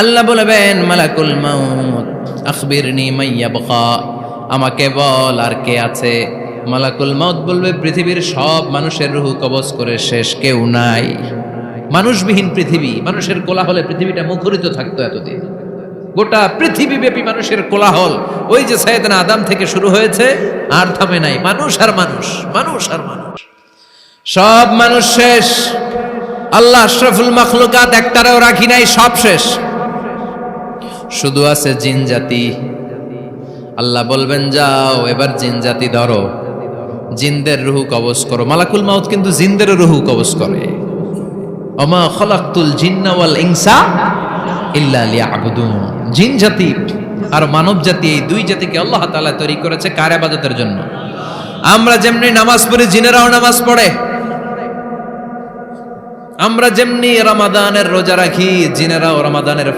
আল্লাহ বলবেন মালাকুল মাউত আখবিরনি মাইয়াবকা, আমাকে বল আর কে আছে। মালাকুল মাউত বলবে পৃথিবীর সব মানুষের রূহ কবজ করে শেষ, কেউ নাই। মানুষবিহীন পৃথিবী, মানুষের কোলাহলে পৃথিবীটা মুখরিত থাকতো এতদিন। গোটা পৃথিবীব্যাপী মানুষের কোলাহল, ওই যে সাইয়েদনা আদম থেকে শুরু হয়েছে আর থামে নাই। মানুষ আর মানুষ, মানুষ আর মানুষ, সব মানুষ শেষ। আল্লাহ আশরাফুল মাখলুকাত একটারেও রাখি নাই, সব শেষ। শুধু আছে জিন জাতি। আল্লাহ বলবেন যাও এবার জিন জাতি ধরো, জিনদের রুহু কবজ করো। মালাকুল মাউত কিন্তু জিনদের রুহু কবজ করে। ওমা খলাকতুল জিন্না ওয়াল ইনসা ইল্লা লিয়াবুদুন। জিন জাতি আর মানব জাতি, এই দুই জাতিকে আল্লাহ তাআলা তৈরি করেছে কার ইবাদতের জন্য। আমরা যেমনি নামাজ পড়ি, জিনেরাও নামাজ পড়ে। আমরা যেমনি রমাদানের রোজা রাখি, জিনেরাও রমাদানের